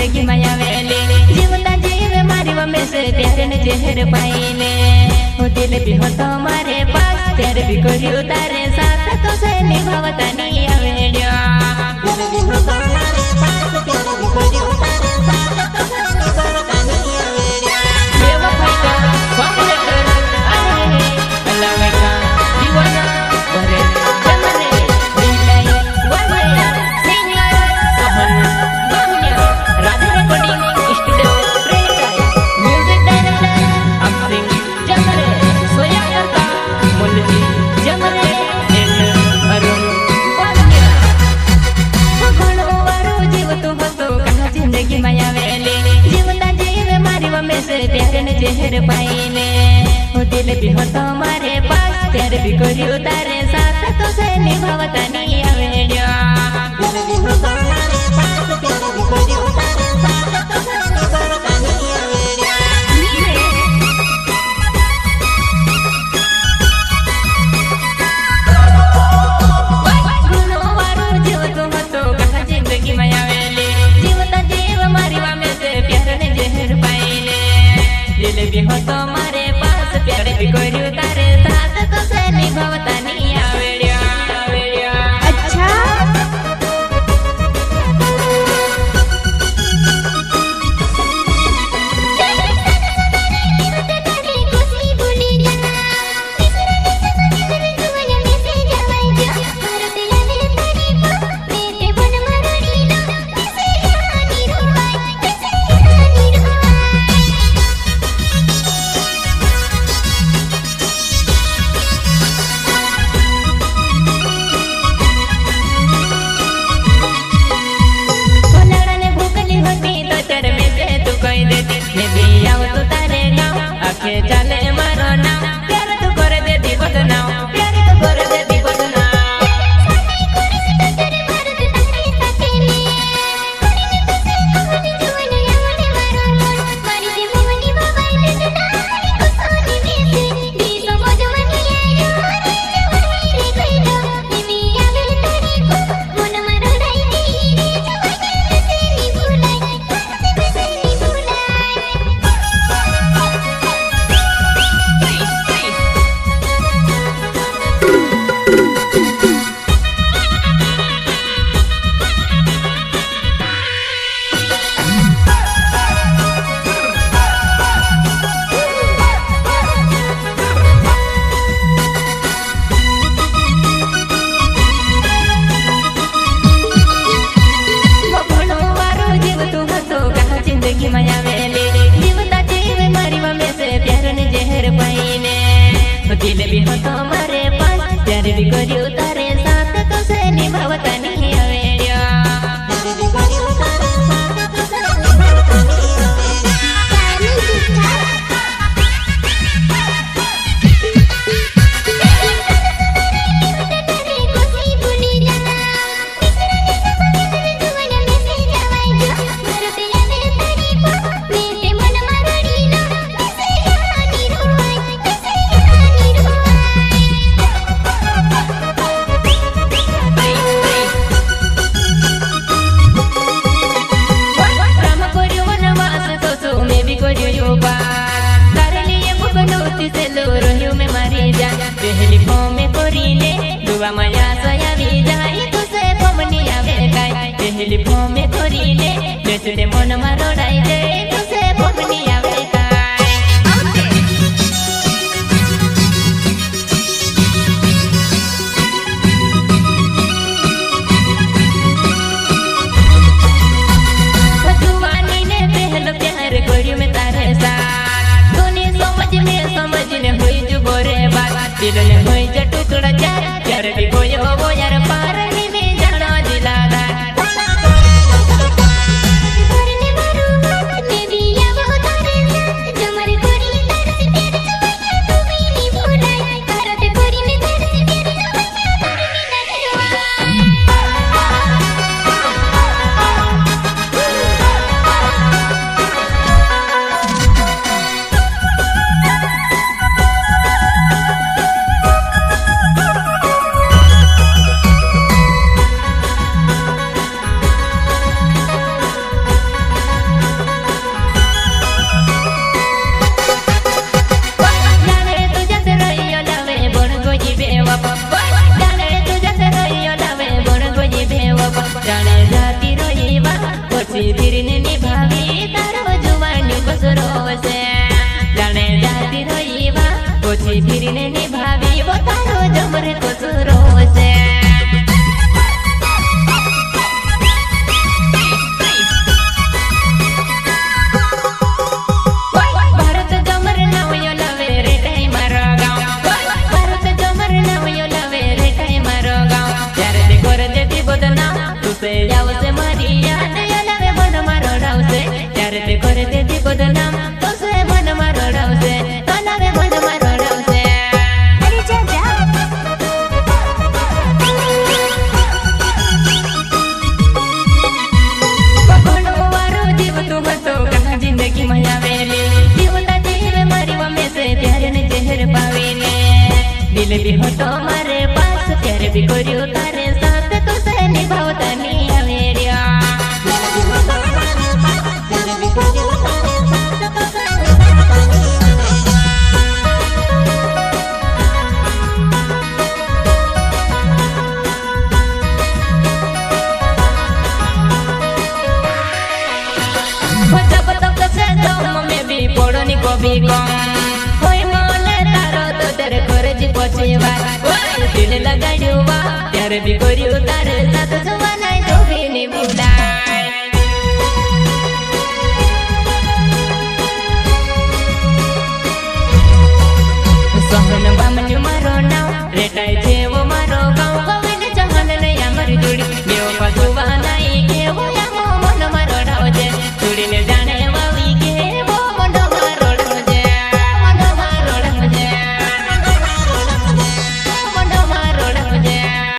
जिंदगी माया वेले जीवता जीव मारी वमे से प्यार ने जहर पाईने हो दिल भी हो तो मारे पास प्यार भी कोई उतारे साथ तो से निभावता नहीं आवेड़िया दिल भी हो तो मारे पास प्यार भी कोई उतारे साथ तो से निभावता नहीं आवेड़िया बेवफाई का वादे कर आए अल्लाह का दीवाना करे जमने दिलाई वाले सिंगर सहन दुनिया राधे रिकॉर्डिंग स्टूडियो प्रेटाई म्यूजिक डायरेक्टर अमसिंग जमरे सोया करता मुल्ली जमरे एंड अरुण वानिया घणो वारो जीव तो हतो कहा जिंदगी माया वेले जीवता जीव मारी वमे से प्यार ने जहर पाईने हो दिल भी हो तो मारे पास प्यार भी कोई उतारे साथ तो से निभावता नहीं आवेड़िया दिल भी हो तो मारे पास प्यार भी कोई उतारे साथ तो से निभावता नहीं आवेड़िया घणो वारो जीव तो हतो कहा जिंदगी माया वेले जीवता जीव मारी वमे से प्यार ने जहर पाईने दिल भी हो तो मारे पास प्यार भी कोई उतारे साथ तो से निभावता नहीं आवेड़िया अच्छा आखे चले मारो नाम प्यार तो कर दे दी बदनाम प्यार तो कर दे दी बदनाम माया वेले जीवता जीव मारी वमे से प्यार ने जहर पाईने दिल भी हो तो मारे पास प्यार भी कोई उतारे साथ तो से निभावता नहीं आवेड़िया दिल भी कोई उतारे साथ तो से निभावता नहीं आवेड़िया दिल भी हो तो मारे पास प्यार भी करियो तारे साथ तो से निभावता नहीं आवेरिया પોડોની કોબી કોમ કોઈ મોલે તારો તો તારે ઘર જ પહોંચી વાત દિલ લગાડ્યું વા ત્યારે બી કર્યું તારે સાથ જવાના